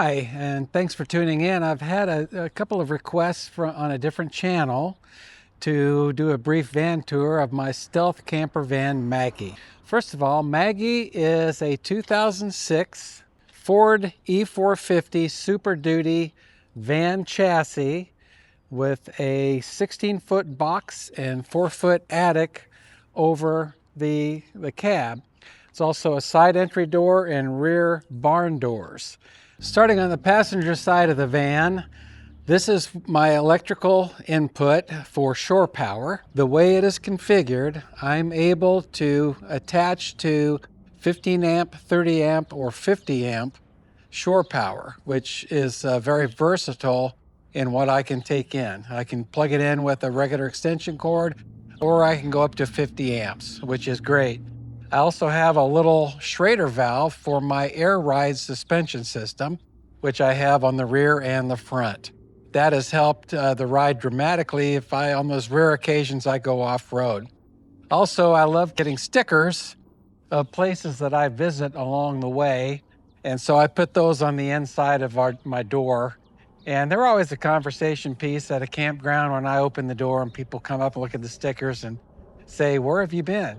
Hi, and thanks for tuning in. I've had a couple of requests on a different channel to do a brief van tour of my stealth camper van, Maggie. First of all, Maggie is a 2006 Ford E450 Super Duty van chassis with a 16-foot box and 4-foot attic over the cab. It's also a side entry door and rear barn doors. Starting on the passenger side of the van, this is my electrical input for shore power. The way it is configured, I'm able to attach to 15 amp, 30 amp, or 50 amp shore power, which is very versatile in what I can take in. I can plug it in with a regular extension cord, or I can go up to 50 amps, which is great. I also have a little Schrader valve for my air ride suspension system, which I have on the rear and the front. That has helped the ride dramatically on those rare occasions I go off-road. Also, I love getting stickers of places that I visit along the way, and so I put those on the inside of my door. And they're always a conversation piece at a campground when I open the door and people come up and look at the stickers and say, "Where have you been?"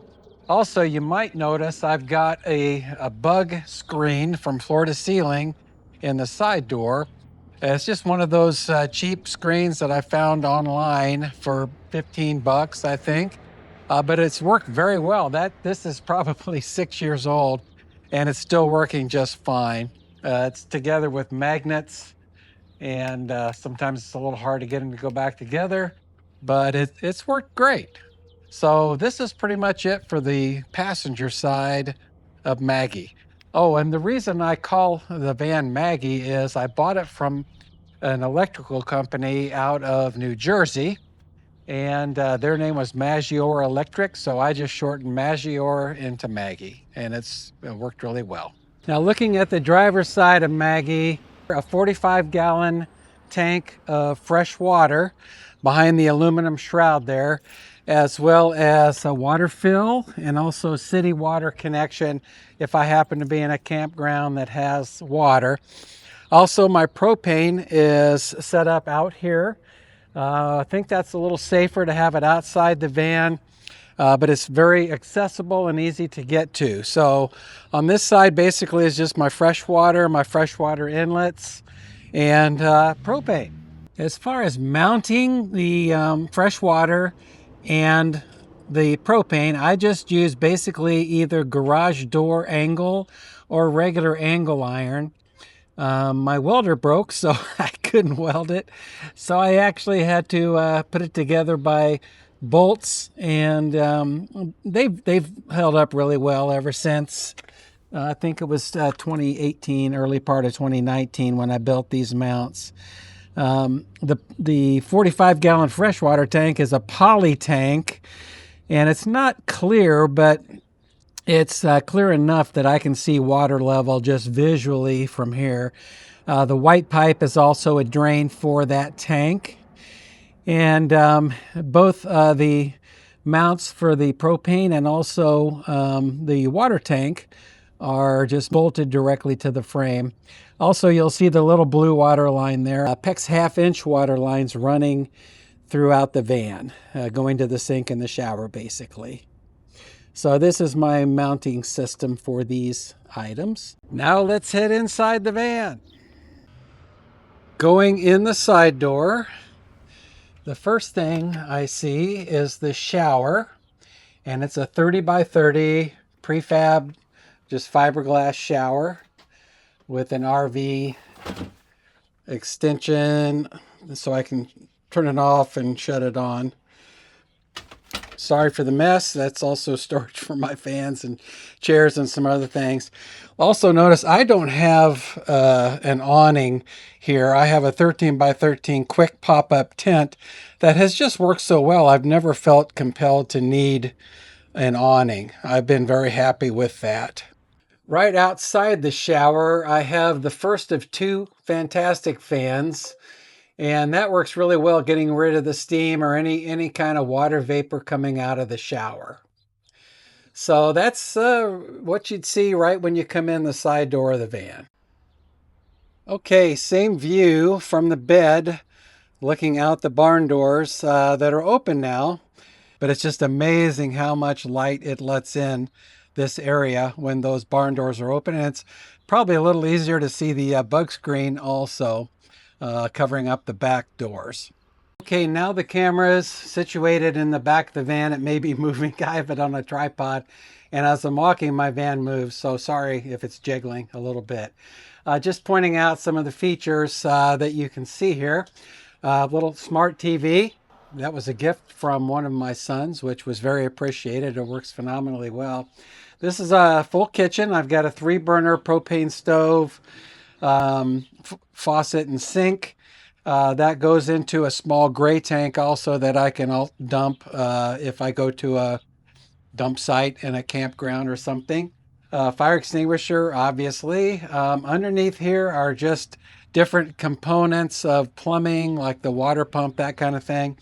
Also, you might notice I've got a bug screen from floor to ceiling in the side door. It's just one of those cheap screens that I found online for 15 bucks, I think. But it's worked very well. This is probably 6 years old and it's still working just fine. It's together with magnets, and sometimes it's a little hard to get them to go back together, but it's worked great. So this is pretty much it for the passenger side of Maggie. Oh, and the reason I call the van Maggie is I bought it from an electrical company out of New Jersey, and their name was Maggior Electric, so I just shortened Maggior into Maggie, and it worked really well. Now, looking at the driver's side of Maggie, a 45-gallon tank of fresh water behind the aluminum shroud there, as well as a water fill and also city water connection if I happen to be in a campground that has water. Also, my propane is set up out here. I think that's a little safer to have it outside the van, but it's very accessible and easy to get to. So on this side basically is just my freshwater inlets, and propane. As far as mounting the freshwater and the propane, I just use basically either garage door angle or regular angle iron. My welder broke, so I couldn't weld it. So I actually had to put it together by bolts, and they've held up really well ever since. I think it was 2018, early part of 2019 when I built these mounts. The 45-gallon freshwater tank is a poly tank, and it's not clear, but it's clear enough that I can see water level just visually from here. The white pipe is also a drain for that tank. And both the mounts for the propane and also the water tank are just bolted directly to the frame. Also, you'll see the little blue water line there. PEX half-inch water lines running throughout the van, going to the sink and the shower basically. So this is my mounting system for these items. Now let's head inside the van. Going in the side door, the first thing I see is the shower, and it's a 30 by 30 prefab, just fiberglass shower with an RV extension so I can turn it off and shut it on. Sorry for the mess. That's also storage for my fans and chairs and some other things. Also notice I don't have an awning here. I have a 13 by 13 quick pop-up tent that has just worked so well. I've never felt compelled to need an awning. I've been very happy with that. Right outside the shower, I have the first of two fantastic fans. And that works really well, getting rid of the steam or any kind of water vapor coming out of the shower. So that's what you'd see right when you come in the side door of the van. Okay, same view from the bed, looking out the barn doors that are open now. But it's just amazing how much light it lets in this area when those barn doors are open. And it's probably a little easier to see the bug screen also covering up the back doors. Okay, now the camera is situated in the back of the van. It may be moving. I have it on a tripod. And as I'm walking, my van moves. So sorry if it's jiggling a little bit. Just pointing out some of the features that you can see here. Little smart TV. That was a gift from one of my sons, which was very appreciated. It works phenomenally well. This is a full kitchen. I've got a 3-burner propane stove, faucet and sink. That goes into a small gray tank also that I can dump if I go to a dump site in a campground or something. Fire extinguisher, obviously. Underneath here are just different components of plumbing, like the water pump, that kind of thing.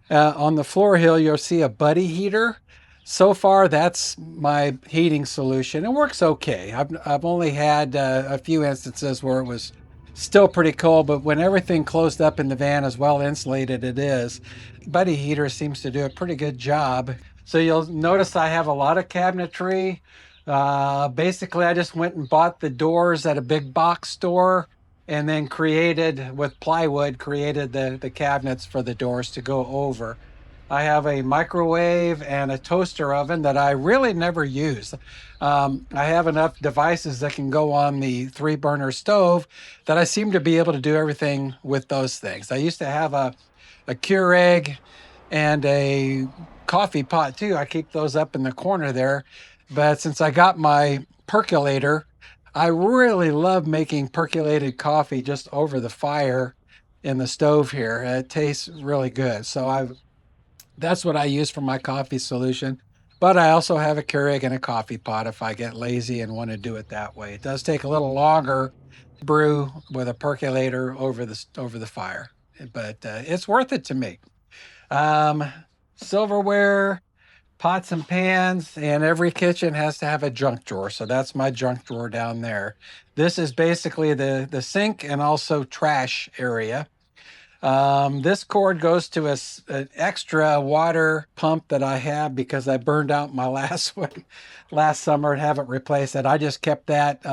On the floor here, you'll see a buddy heater. So far, that's my heating solution. It works okay. I've only had a few instances where it was still pretty cold, but when everything closed up in the van, as well insulated it is, buddy heater seems to do a pretty good job. So you'll notice I have a lot of cabinetry. Basically, I just went and bought the doors at a big box store and then created with plywood, created the cabinets for the doors to go over. I have a microwave and a toaster oven that I really never use. I have enough devices that can go on the 3-burner stove that I seem to be able to do everything with those things. I used to have a Keurig and a coffee pot too. I keep those up in the corner there. But since I got my percolator, I really love making percolated coffee just over the fire in the stove here. It tastes really good. So that's what I use for my coffee solution. But I also have a Keurig and a coffee pot if I get lazy and want to do it that way. It does take a little longer to brew with a percolator over the fire, but it's worth it to me. Um, Silverware, pots and pans, and every kitchen has to have a junk drawer. So that's my junk drawer down there. This is basically the sink and also trash area. This cord goes to an extra water pump that I have because I burned out my last one last summer and haven't replaced it. I just kept that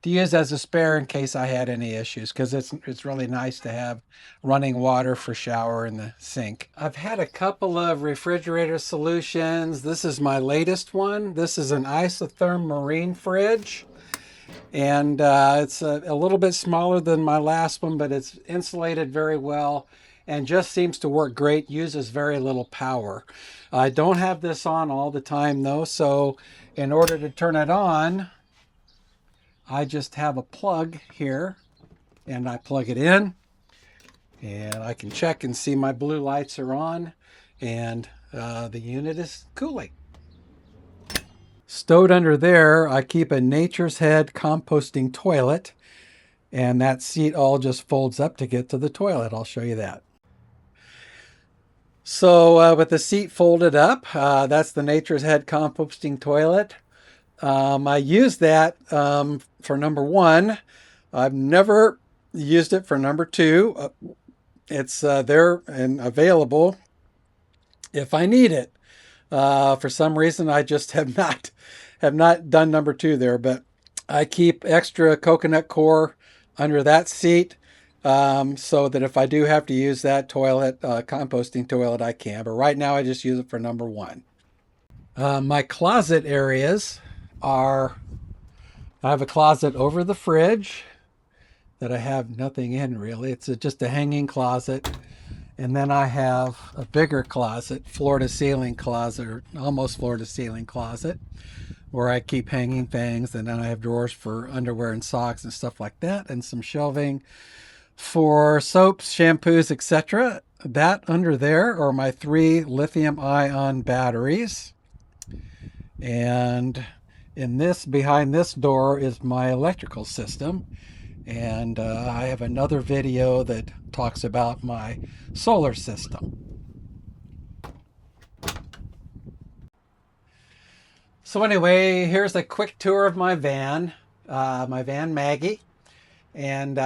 to use as a spare in case I had any issues because it's really nice to have running water for shower in the sink. I've had a couple of refrigerator solutions. This is my latest one. This is an isotherm marine fridge. And it's a little bit smaller than my last one, but it's insulated very well and just seems to work great, uses very little power. I don't have this on all the time though, so in order to turn it on, I just have a plug here and I plug it in and I can check and see my blue lights are on and the unit is cooling. Stowed under there, I keep a Nature's Head composting toilet, and that seat all just folds up to get to the toilet. I'll show you that. So with the seat folded up, that's the Nature's Head composting toilet. I use that for number 1. I've never used it for number 2. It's there and available if I need it. For some reason, I just have not done number 2 there, but I keep extra coconut coir under that seat so that if I do have to use that toilet, composting toilet, I can. But right now, I just use it for number 1. My closet areas are, I have a closet over the fridge that I have nothing in really. It's just a hanging closet. And then I have a bigger closet, floor to ceiling closet, or almost floor to ceiling closet, where I keep hanging things. And then I have drawers for underwear and socks and stuff like that, and some shelving for soaps, shampoos, etc. That under there are my 3 lithium-ion batteries. And behind this door is my electrical system. And I have another video that talks about my solar system. So anyway, here's a quick tour of my van Maggie. And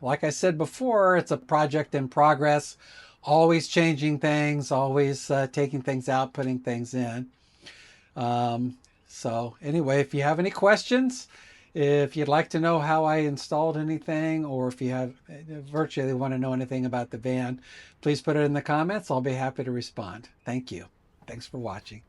like I said before, it's a project in progress, always changing things, always taking things out, putting things in. So anyway, if you have any questions, if you'd like to know how I installed anything, or if you have virtually want to know anything about the van, please put it in the comments. I'll be happy to respond. Thank you. Thanks for watching.